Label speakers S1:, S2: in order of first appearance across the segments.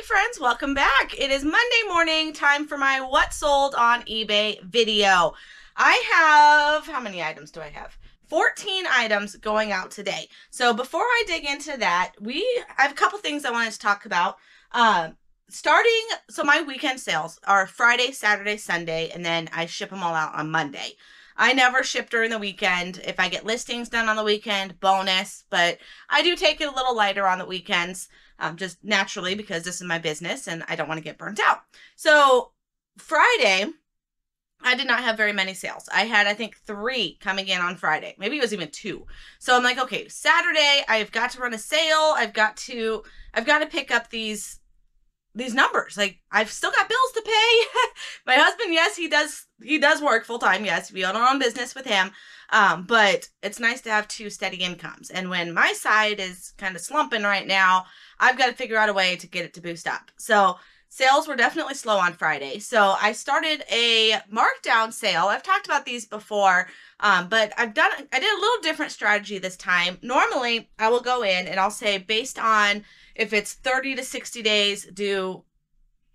S1: friends, welcome back. It is Monday morning, time for my what sold on eBay video. I have, how many items do I have? 14 items going out today. So before I dig into that, I have a couple things I wanted to talk about. So my weekend sales are Friday, Saturday, Sunday, and then I ship them all out on Monday. I never ship during the weekend. If I get listings done on the weekend, bonus, but I do take it a little lighter on the weekends, just naturally because this is my business and I don't want to get burnt out. So Friday, I did not have very many sales. I had, I think, 3 coming in on Friday. Maybe it was even 2. So I'm like, okay, Saturday, I've got to run a sale. I've got to pick up these numbers. Like, I've still got bills to pay. My husband, yes, he does work full time. Yes, we own our own business with him. But it's nice to have 2 steady incomes. And when my side is kind of slumping right now, I've got to figure out a way to get it to boost up. So sales were definitely slow on Friday. So I started a markdown sale. I've talked about these before, but I did a little different strategy this time. Normally, I will go in and I'll say, based on if it's 30 to 60 days, do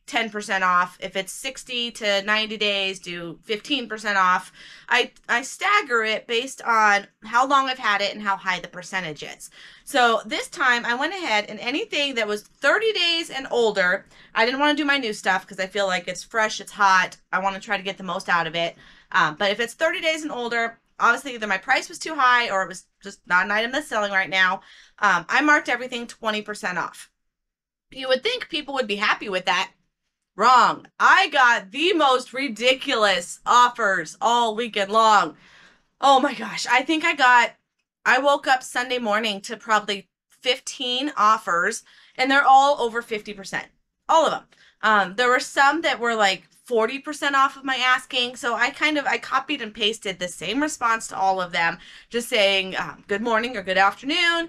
S1: 10% off. If it's 60 to 90 days, do 15% off. I stagger it based on how long I've had it and how high the percentage is. So this time I went ahead and anything that was 30 days and older, I didn't want to do my new stuff because I feel like it's fresh, it's hot. I want to try to get the most out of it. But if it's 30 days and older, obviously either my price was too high or it was just not an item that's selling right now. I marked everything 20% off. You would think people would be happy with that. Wrong. I got the most ridiculous offers all weekend long. Oh my gosh. I woke up Sunday morning to probably 15 offers and they're all over 50%. All of them. There were some that were like 40% off of my asking. So I copied and pasted the same response to all of them, just saying, good morning or good afternoon.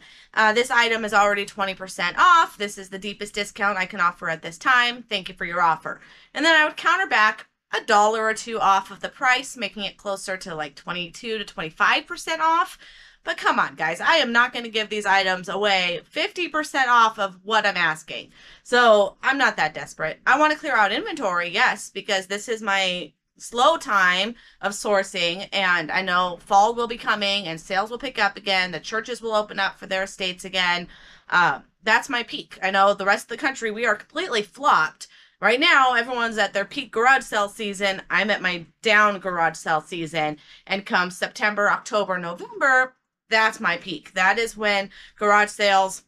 S1: This item is already 20% off. This is the deepest discount I can offer at this time. Thank you for your offer. And then I would counter back $1 or $2 off of the price, making it closer to like 22 to 25% off. But come on, guys, I am not going to give these items away 50% off of what I'm asking. So I'm not that desperate. I want to clear out inventory, yes, because this is my slow time of sourcing, and I know fall will be coming and sales will pick up again. The churches will open up for their estates again. That's my peak. I know the rest of the country, we are completely flopped. Right now, everyone's at their peak garage sale season. I'm at my down garage sale season. And come September, October, November, that's my peak. That is when garage sales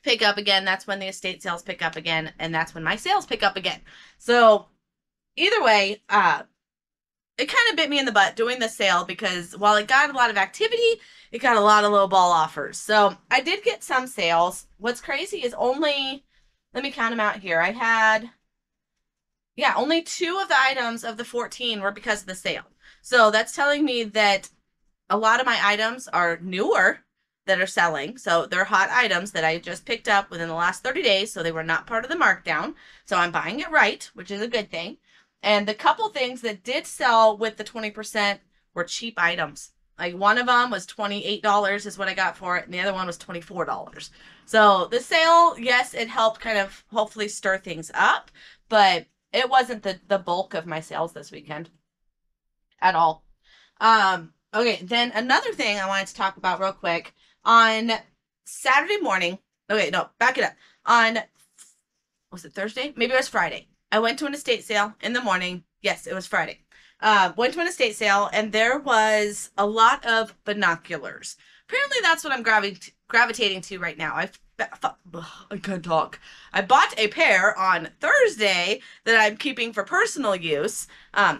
S1: pick up again. That's when the estate sales pick up again. And that's when my sales pick up again. So either way, it kind of bit me in the butt doing the sale because while it got a lot of activity, it got a lot of low ball offers. So I did get some sales. What's crazy is only, let me count them out here. I had, only 2 of the items of the 14 were because of the sale. So that's telling me that a lot of my items are newer that are selling. So they're hot items that I just picked up within the last 30 days. So they were not part of the markdown. So I'm buying it right, which is a good thing. And the couple things that did sell with the 20% were cheap items. Like one of them was $28 is what I got for it. And the other one was $24. So the sale, yes, it helped kind of hopefully stir things up, but it wasn't the bulk of my sales this weekend at all. Okay, then another thing I wanted to talk about real quick. On Saturday morning, okay, no, back it up. Was it Thursday? Maybe it was Friday. I went to an estate sale in the morning. Yes, it was Friday. Went to an estate sale, and there was a lot of binoculars. Apparently, that's what I'm gravitating to right now. I can't talk. I bought a pair on Thursday that I'm keeping for personal use.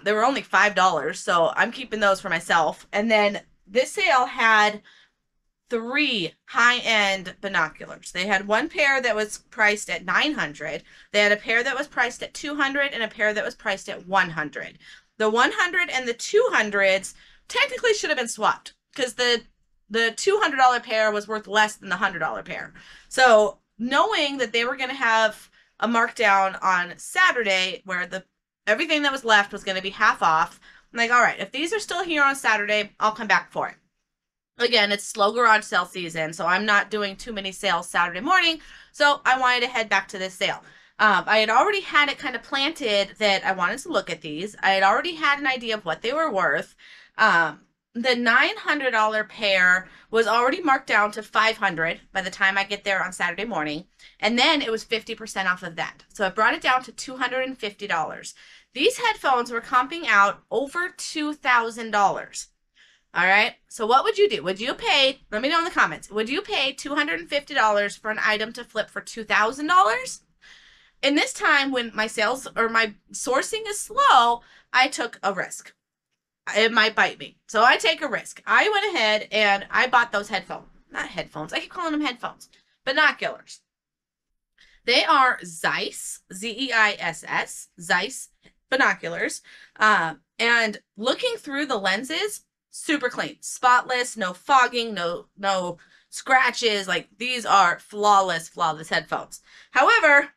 S1: They were only $5, so I'm keeping those for myself. And then this sale had 3 high-end binoculars. They had one pair that was priced at $900. They had a pair that was priced at $200 and a pair that was priced at $100. The $100 and the $200s technically should have been swapped because the $200 pair was worth less than the $100 pair. So knowing that they were going to have a markdown on Saturday where everything that was left was going to be half off, I'm like, all right, if these are still here on Saturday, I'll come back for it. Again, it's slow garage sale season, so I'm not doing too many sales Saturday morning, so I wanted to head back to this sale. I had already had it kind of planted that I wanted to look at these. I had already had an idea of what they were worth. The $900 pair was already marked down to $500 by the time I get there on Saturday morning. And then it was 50% off of that. So it brought it down to $250. These headphones were comping out over $2,000. All right. So what would you do? Would you pay, let me know in the comments, would you pay $250 for an item to flip for $2,000? In this time when my sales or my sourcing is slow, I took a risk. It might bite me. So I take a risk. I went ahead and I bought those headphones. Not headphones. I keep calling them headphones. Binoculars. They are Zeiss, Z-E-I-S-S, Zeiss binoculars. And looking through the lenses, super clean, spotless, no fogging, no scratches. Like, these are flawless headphones. However,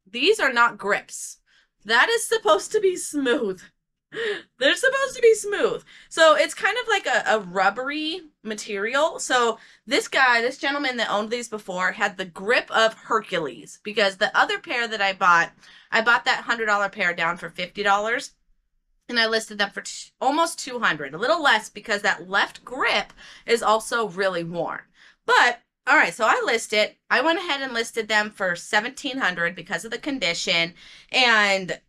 S1: these are not grips. That is supposed to be smooth. They're supposed to be smooth. So it's kind of like a rubbery material. So this gentleman that owned these before had the grip of Hercules, because the other pair that I bought that $100 pair down for $50. And I listed them for almost $200, a little less because that left grip is also really worn. But all right, so I went ahead and listed them for $1,700 because of the condition. And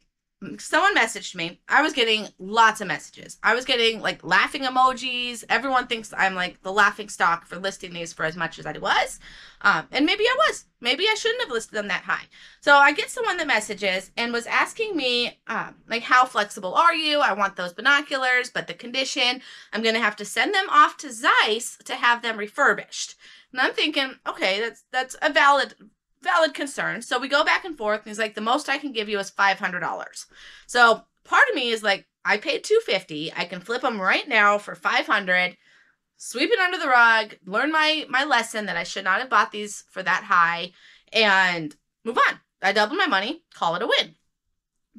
S1: someone messaged me. I was getting lots of messages. I was getting like laughing emojis. Everyone thinks I'm like the laughing stock for listing these for as much as I was. And maybe I was. Maybe I shouldn't have listed them that high. So I get someone that messages and was asking me, like, how flexible are you? I want those binoculars, but the condition, I'm going to have to send them off to Zeiss to have them refurbished. And I'm thinking, okay, that's a valid concern. So we go back and forth, and he's like, the most I can give you is $500. So part of me is like, I paid $250. I can flip them right now for $500, sweep it under the rug, learn my lesson that I should not have bought these for that high, and move on. I doubled my money, call it a win.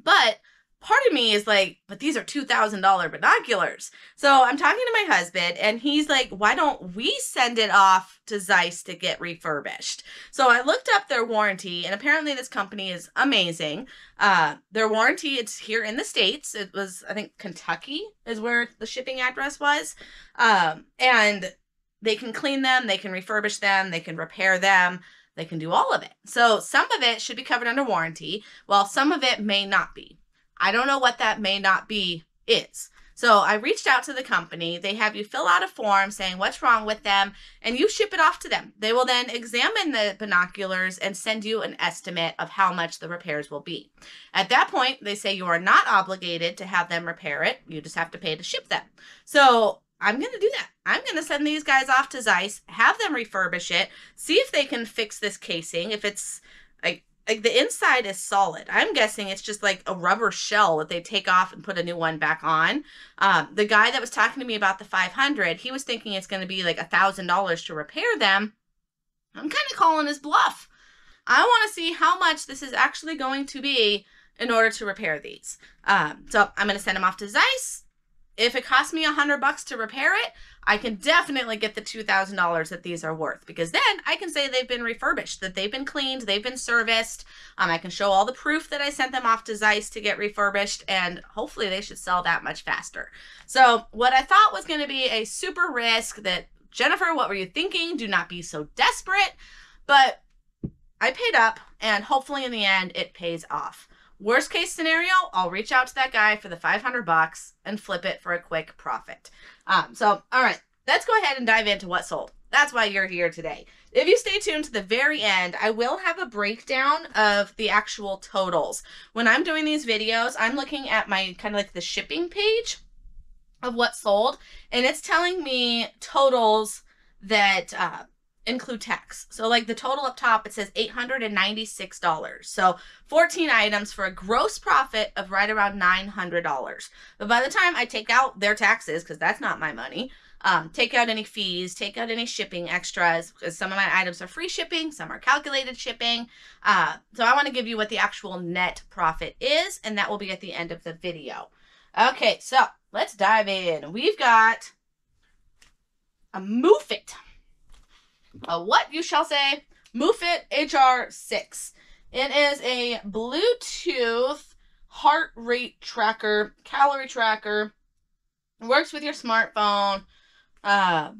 S1: But part of me is like, but these are $2,000 binoculars. So I'm talking to my husband, and he's like, why don't we send it off to Zeiss to get refurbished? So I looked up their warranty, and apparently this company is amazing. Their warranty, it's here in the States. It was, I think, Kentucky is where the shipping address was. And they can clean them, they can refurbish them, they can repair them. They can do all of it. So some of it should be covered under warranty, while some of it may not be. I don't know what that may not be is. So I reached out to the company. They have you fill out a form saying what's wrong with them, and you ship it off to them. They will then examine the binoculars and send you an estimate of how much the repairs will be. At that point, they say you are not obligated to have them repair it. You just have to pay to ship them. So I'm going to do that. I'm going to send these guys off to Zeiss, have them refurbish it, see if they can fix this casing. If it's like the inside is solid. I'm guessing it's just like a rubber shell that they take off and put a new one back on. The guy that was talking to me about the 500, he was thinking it's going to be like $1,000 to repair them. I'm kind of calling his bluff. I want to see how much this is actually going to be in order to repair these. So I'm going to send them off to Zeiss. If it costs me $100 to repair it, I can definitely get the $2,000 that these are worth, because then I can say they've been refurbished, that they've been cleaned, they've been serviced. I can show all the proof that I sent them off to Zeiss to get refurbished, and hopefully they should sell that much faster. So what I thought was going to be a super risk that, Jennifer, what were you thinking? Do not be so desperate. But I paid up, and hopefully in the end it pays off. Worst case scenario, I'll reach out to that guy for the $500 and flip it for a quick profit. So, all right, let's go ahead and dive into what sold. That's why you're here today. If you stay tuned to the very end, I will have a breakdown of the actual totals. When I'm doing these videos, I'm looking at my kind of like the shipping page of what sold, and it's telling me totals that include tax. So like the total up top, it says $896. So 14 items for a gross profit of right around $900. But by the time I take out their taxes, because that's not my money, take out any fees, take out any shipping extras, because some of my items are free shipping, some are calculated shipping. So I want to give you what the actual net profit is, and that will be at the end of the video. Okay, so let's dive in. We've got a MOVEit. What you shall say, MOVEit HR6. It is a Bluetooth heart rate tracker, calorie tracker. It works with your smartphone. I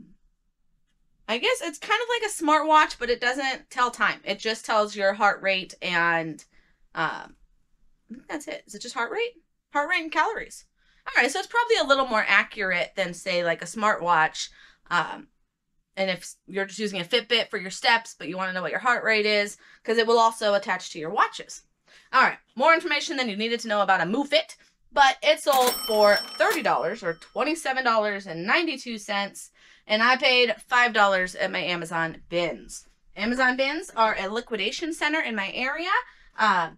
S1: guess it's kind of like a smartwatch, but it doesn't tell time. It just tells your heart rate and I think that's it. Is it just heart rate? Heart rate and calories. All right, so it's probably a little more accurate than, say, like a smartwatch. And if you're just using a Fitbit for your steps, but you want to know what your heart rate is, because it will also attach to your watches. All right, more information than you needed to know about a MoveFit, but it sold for $30 or $27.92, and I paid $5 at my Amazon bins. Amazon bins are a liquidation center in my area.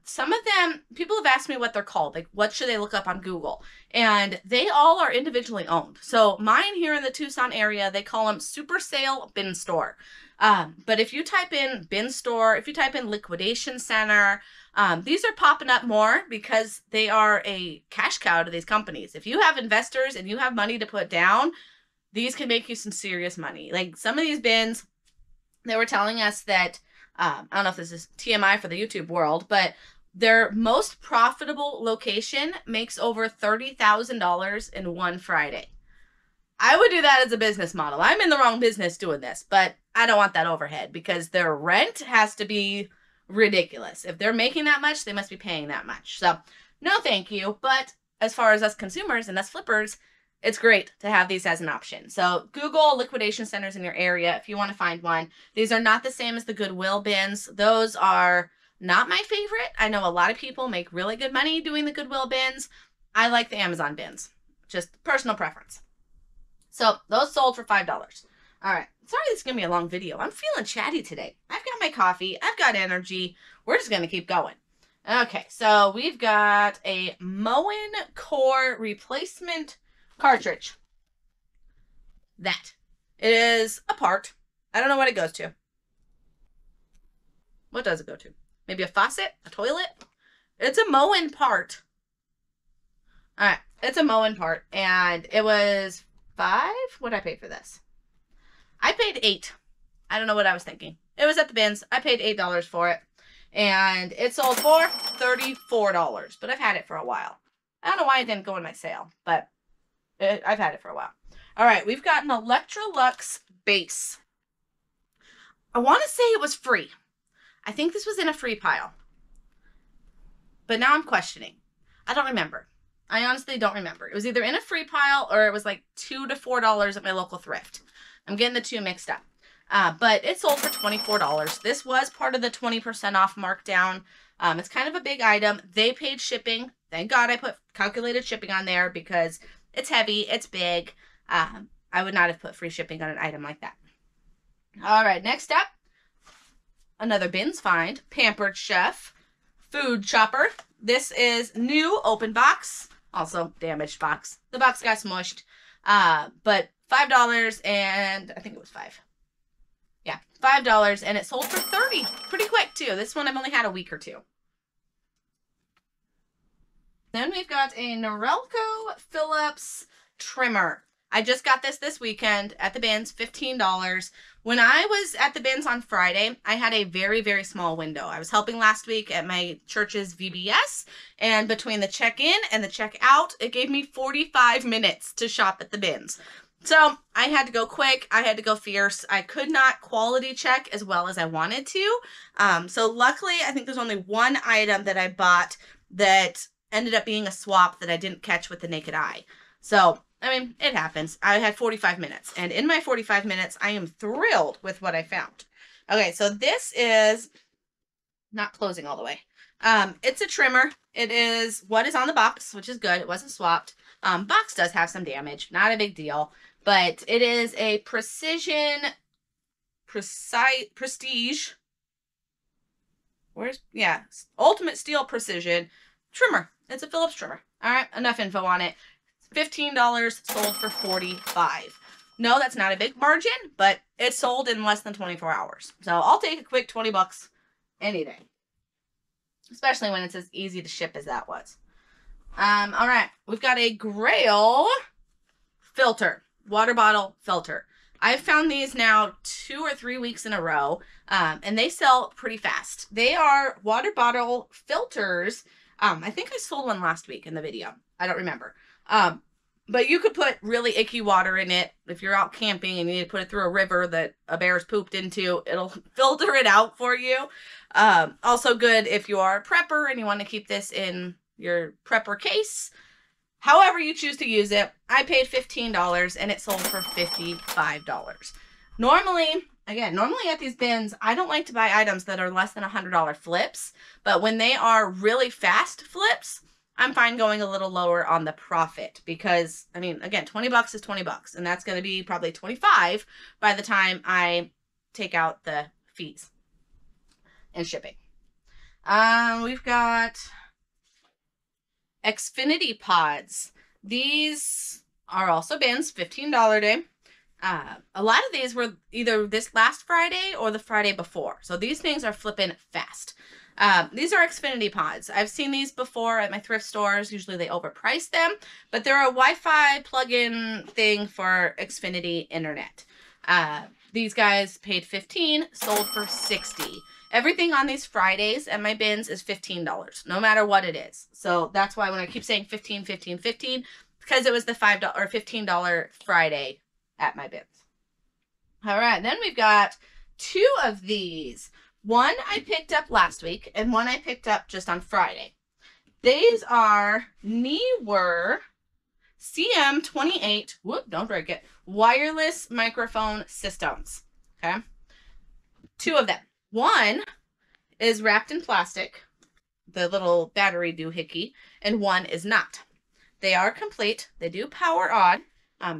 S1: Some of them, people have asked me what they're called, like what should they look up on Google, and they all are individually owned. So mine here in the Tucson area, they call them Super Sale Bin Store. But if you type in bin store, if you type in liquidation center, these are popping up more because they are a cash cow to these companies. If you have investors and you have money to put down, these can make you some serious money. Like some of these bins, they were telling us that I don't know if this is TMI for the YouTube world, but their most profitable location makes over $30,000 in one Friday. I would do that as a business model. I'm in the wrong business doing this, but I don't want that overhead because their rent has to be ridiculous. If they're making that much, they must be paying that much. So no, thank you. But as far as us consumers and us flippers, it's great to have these as an option. So Google liquidation centers in your area if you want to find one. These are not the same as the Goodwill bins. Those are not my favorite. I know a lot of people make really good money doing the Goodwill bins. I like the Amazon bins. Just personal preference. So those sold for $5. All right. Sorry this is going to be a long video. I'm feeling chatty today. I've got my coffee. I've got energy. We're just going to keep going. Okay. So we've got a Moen Core replacement cartridge. That. It is a part. I don't know what it goes to. What does it go to? Maybe a faucet? A toilet? It's a Moen part. Alright. It's a Moen part. And it was $5? What did I pay for this? I paid $8. I don't know what I was thinking. It was at the bins. I paid $8 for it. And it sold for $34. But I've had it for a while. I don't know why it didn't go in my sale. But I've had it for a while. All right, we've got an Electrolux base. I want to say it was free. I think this was in a free pile. But now I'm questioning. I don't remember. I honestly don't remember. It was either in a free pile or it was like $2 to $4 at my local thrift. I'm getting the two mixed up. But it sold for $24. This was part of the 20% off markdown. It's kind of a big item. They paid shipping. Thank God I put calculated shipping on there because it's heavy, it's big. I would not have put free shipping on an item like that. All right, next up, another bins find, Pampered Chef food chopper. This is new open box, also damaged box. The box got smushed, but $5 and I think it was $5. Yeah, $5 and it sold for $30. Pretty quick too. This one I've only had a week or two. Then we've got a Norelco Phillips trimmer. I just got this weekend at the bins, $15. When I was at the bins on Friday, I had a very, very small window. I was helping last week at my church's VBS, and between the check-in and the check-out, it gave me 45 minutes to shop at the bins. So I had to go quick. I had to go fierce. I could not quality check as well as I wanted to. So luckily, I think there's only one item that I bought that ended up being a swap that I didn't catch with the naked eye. So, I mean, it happens. I had 45 minutes. And in my 45 minutes, I am thrilled with what I found. Okay, so this is not closing all the way. It's a trimmer. It is what is on the box, which is good. It wasn't swapped. Box does have some damage. Not a big deal. But it is a Prestige. Ultimate Steel Precision trimmer. It's a Phillips trimmer. All right, enough info on it. $15, sold for $45. No, that's not a big margin, but it sold in less than 24 hours. So I'll take a quick $20 any day. Especially when it's as easy to ship as that was. All right, we've got a Grail filter, water bottle filter. I've found these now 2 or 3 weeks in a row, and they sell pretty fast. They are water bottle filters. I think I sold one last week in the video. I don't remember. But you could put really icky water in it. If you're out camping and you need to put it through a river that a bear's pooped into, it'll filter it out for you. Also good if you are a prepper and you want to keep this in your prepper case. However you choose to use it. I paid $15 and it sold for $55. Normally at these bins, I don't like to buy items that are less than $100 flips, but when they are really fast flips, I'm fine going a little lower on the profit because, I mean, again, 20 bucks is 20 bucks, and that's going to be probably 25 by the time I take out the fees and shipping. We've got Xfinity pods. These are also bins, $15 day. A lot of these were either this last Friday or the Friday before. So these things are flipping fast. These are Xfinity pods. I've seen these before at my thrift stores. Usually they overprice them, but they're a Wi-Fi plug-in thing for Xfinity internet. These guys paid $15, sold for $60. Everything on these Fridays at my bins is $15, no matter what it is. So that's why when I keep saying 15, 15, 15, because it was the $5 or $15 Friday at my bins. All right, then we've got 2 of these. One I picked up last week and one I picked up just on Friday. These are Neewer CM28, whoop, don't break it, wireless microphone systems. Okay. 2 of them. One is wrapped in plastic, the little battery doohickey, and one is not. They are complete. They do power on.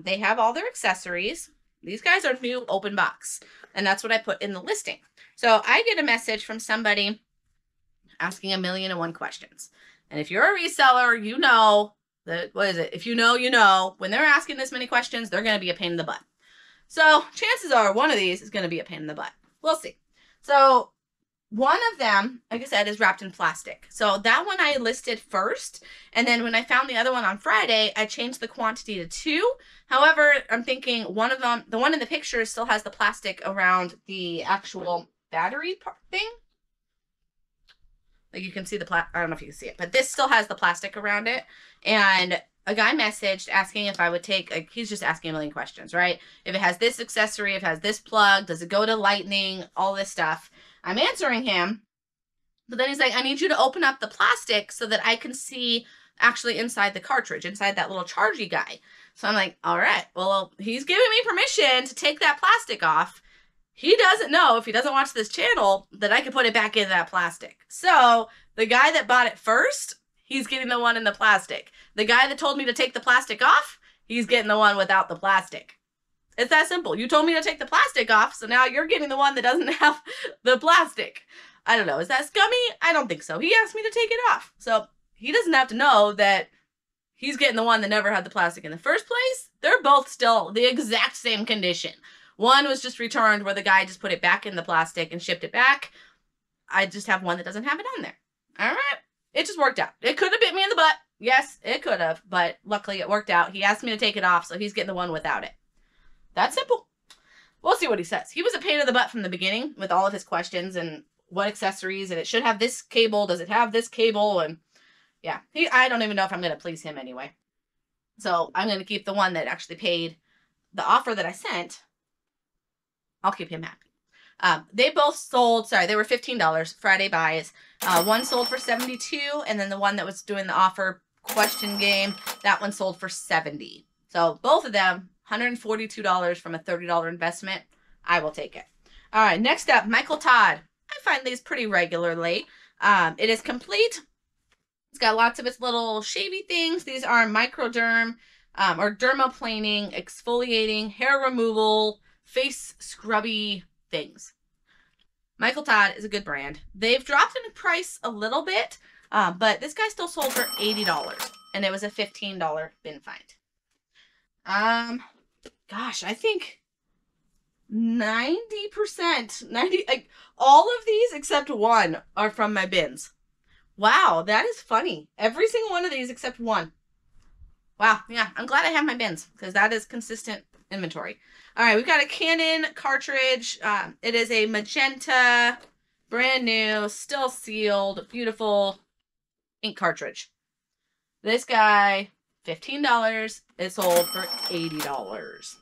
S1: They have all their accessories. These guys are new open box, and that's what I put in the listing. So I get a message from somebody asking 1,000,001 questions. And if you're a reseller, you know that, what is it? If you know, you know, when they're asking this many questions, they're going to be a pain in the butt. So chances are one of these is going to be a pain in the butt. We'll see. So one of them, like I said, is wrapped in plastic. So that one I listed first. And then when I found the other one on Friday, I changed the quantity to 2. However, I'm thinking one of them, the one in the picture still has the plastic around the actual battery thing. Like you can see the I don't know if you can see it, but this still has the plastic around it. And a guy messaged asking if I would take, like, he's just asking a million questions, right? If it has this accessory, if it has this plug, does it go to lightning, all this stuff. I'm answering him, but then he's like, I need you to open up the plastic so that I can see actually inside the cartridge, inside that little chargy guy. So I'm like, all right, well, he's giving me permission to take that plastic off. He doesn't know, if he doesn't watch this channel, that I can put it back in that plastic. So the guy that bought it first, he's getting the one in the plastic. The guy that told me to take the plastic off, he's getting the one without the plastic. It's that simple. You told me to take the plastic off, so now you're getting the one that doesn't have the plastic. I don't know. Is that scummy? I don't think so. He asked me to take it off. So he doesn't have to know that he's getting the one that never had the plastic in the first place. They're both still the exact same condition. One was just returned where the guy just put it back in the plastic and shipped it back. I just have one that doesn't have it on there. All right. It just worked out. It could have bit me in the butt. Yes, it could have, but luckily it worked out. He asked me to take it off, so he's getting the one without it. That's simple. We'll see what he says. He was a pain in the butt from the beginning with all of his questions and what accessories, and it should have this cable. Does it have this cable? And yeah, I don't even know if I'm going to please him anyway. So I'm going to keep the one that actually paid the offer that I sent. I'll keep him happy. They both sold, sorry, they were $15 Friday buys. One sold for $72, and then the one that was doing the offer question game, that one sold for $70. So both of them, $142 from a $30 investment. I will take it. All right, next up, Michael Todd. I find these pretty regularly. It is complete. It's got lots of its little shavy things. These are microderm or dermaplaning, exfoliating, hair removal, face scrubby things. Michael Todd is a good brand. They've dropped in price a little bit, but this guy still sold for $80, and it was a $15 bin find. Gosh, I think 90%, like all of these except one are from my bins. Wow, that is funny. Every single one of these except one. Wow, yeah, I'm glad I have my bins because that is consistent inventory. All right, we've got a Canon cartridge. It is a magenta, brand new, still sealed, beautiful ink cartridge. This guy, $15. It sold for $80.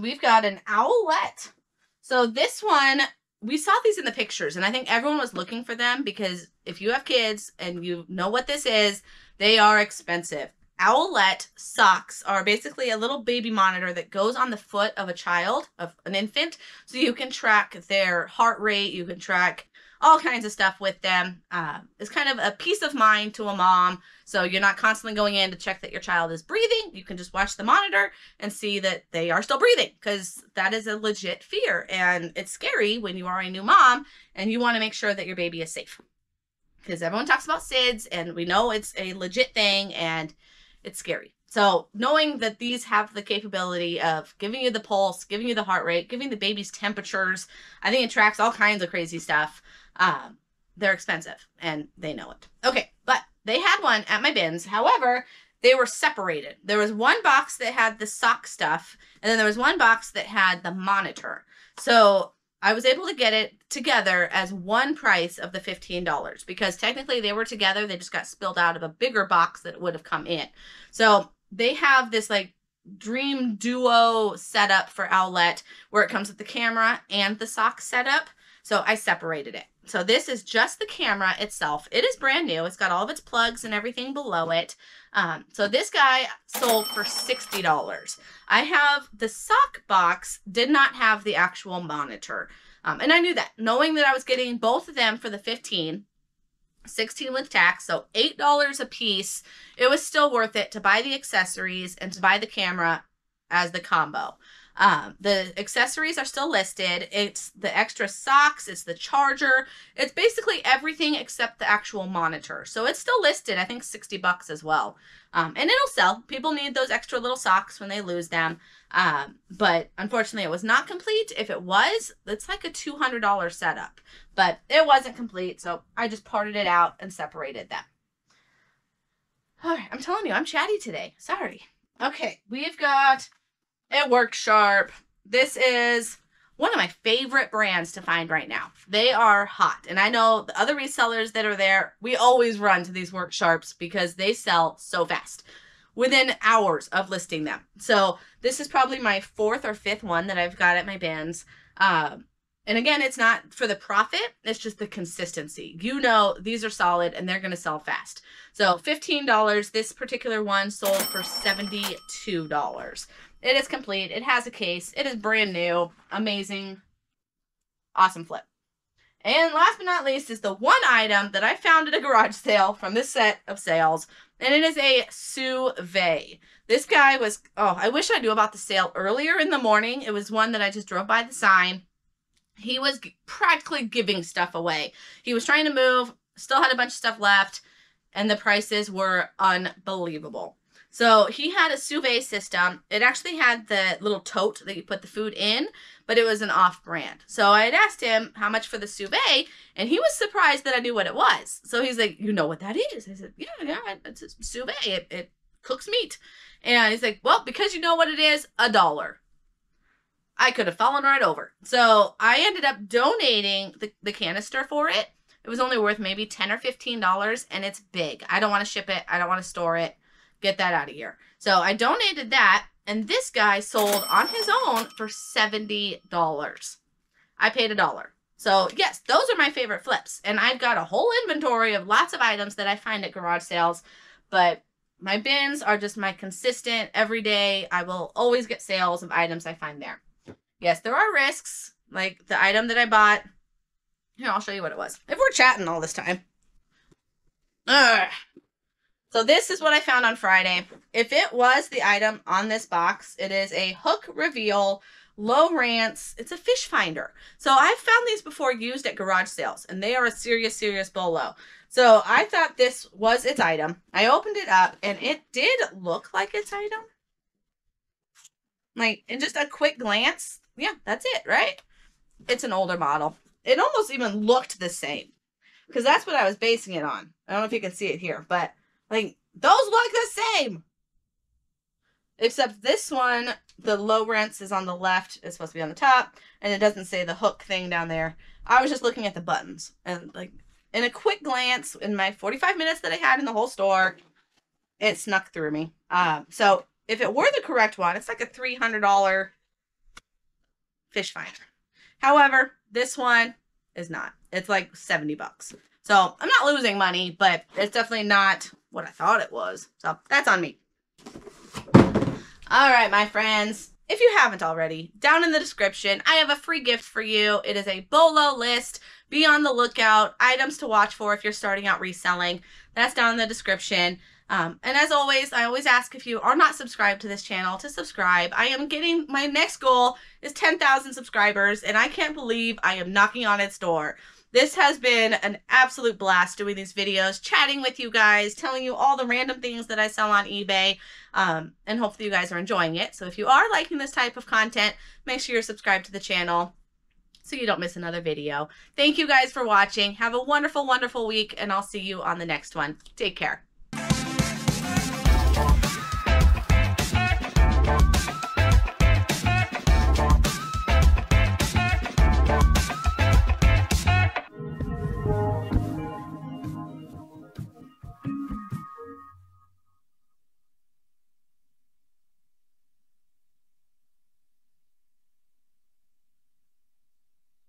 S1: We've got an owlet. So this one, we saw these in the pictures, and I think everyone was looking for them because if you have kids and you know what this is, they are expensive. Owlet socks are basically a little baby monitor that goes on the foot of a child, of an infant, so you can track their heart rate, you can track all kinds of stuff with them. It's kind of a peace of mind to a mom, so you're not constantly going in to check that your child is breathing. You can just watch the monitor and see that they are still breathing, because that is a legit fear, and it's scary when you are a new mom and you want to make sure that your baby is safe, because everyone talks about SIDS and we know it's a legit thing and it's scary. So knowing that these have the capability of giving you the pulse, giving you the heart rate, giving the baby's temperatures, I think it tracks all kinds of crazy stuff. They're expensive and they know it. Okay, but they had one at my bins. However, they were separated. There was one box that had the sock stuff, and then there was one box that had the monitor. So I was able to get it together as one price of the $15, because technically they were together. They just got spilled out of a bigger box that would have come in. So they have this like dream duo setup for Owlet where it comes with the camera and the sock setup. So I separated it. So this is just the camera itself. It is brand new. It's got all of its plugs and everything below it. So this guy sold for $60. I have the sock box, did not have the actual monitor. And I knew that, knowing that I was getting both of them for the $15, $16 with tax, so $8 a piece. It was still worth it to buy the accessories and to buy the camera as the combo. The accessories are still listed. It's the extra socks, it's the charger, it's basically everything except the actual monitor. So it's still listed, I think $60 as well. And it'll sell. People need those extra little socks when they lose them. But unfortunately it was not complete. If it was, it's like a $200 setup, but it wasn't complete. So I just parted it out and separated them. All right, I'm telling you, I'm chatty today. Sorry. Okay, we've got It Works Sharp. This is one of my favorite brands to find right now. They are hot. And I know the other resellers that are there, we always run to these Work Sharps because they sell so fast within hours of listing them. So this is probably my 4th or 5th one that I've got at my bins. And again, it's not for the profit. It's just the consistency. You know, these are solid and they're going to sell fast. So $15. This particular one sold for $72. It is complete. It has a case. It is brand new. Amazing. Awesome flip. And last but not least is the one item that I found at a garage sale from this set of sales. And it is a sous vide. This guy was, oh, I wish I knew about the sale earlier in the morning. It was one that I just drove by the sign. He was practically giving stuff away. He was trying to move, still had a bunch of stuff left, and the prices were unbelievable. So he had a sous vide system. It actually had the little tote that you put the food in, but it was an off-brand. So I had asked him how much for the sous vide, and he was surprised that I knew what it was. So he's like, you know what that is? I said, yeah, it's a sous vide. It cooks meat. And he's like, well, because you know what it is, $1. I could have fallen right over. So I ended up donating the canister for it. It was only worth maybe $10 or $15, and it's big. I don't want to ship it. I don't want to store it. Get that out of here. So I donated that, and this guy sold on his own for $70. I paid $1. So yes, those are my favorite flips. And I've got a whole inventory of lots of items that I find at garage sales, but my bins are just my consistent everyday. I will always get sales of items I find there. Yes, there are risks, like the item that I bought. Here, I'll show you what it was. If we're chatting all this time. So this is what I found on Friday. If it was the item on this box, it is a hook reveal, low rants. It's a fish finder. So I've found these before used at garage sales, and they are a serious, serious bolo. So I thought this was its item. I opened it up, and it did look like its item. Like, in just a quick glance, yeah, that's it, right? It's an older model. It almost even looked the same, because that's what I was basing it on. I don't know if you can see it here, but like, those look the same. Except this one, the low rents is on the left. It's supposed to be on the top. And it doesn't say the hook thing down there. I was just looking at the buttons. And like, in a quick glance, in my 45 minutes that I had in the whole store, it snuck through me. So if it were the correct one, it's like a $300 fish finder. However, this one is not. It's like 70 bucks. So I'm not losing money, but it's definitely not what I thought it was. So that's on me. All right, my friends. If you haven't already, down in the description, I have a free gift for you. It is a BOLO list. Be on the lookout. Items to watch for if you're starting out reselling. That's down in the description. And as always, I always ask if you are not subscribed to this channel to subscribe. I am getting, my next goal is 10,000 subscribers, and I can't believe I am knocking on its door. This has been an absolute blast doing these videos, chatting with you guys, telling you all the random things that I sell on eBay, and hopefully you guys are enjoying it. So if you are liking this type of content, make sure you're subscribed to the channel so you don't miss another video. Thank you guys for watching. Have a wonderful, wonderful week, and I'll see you on the next one. Take care.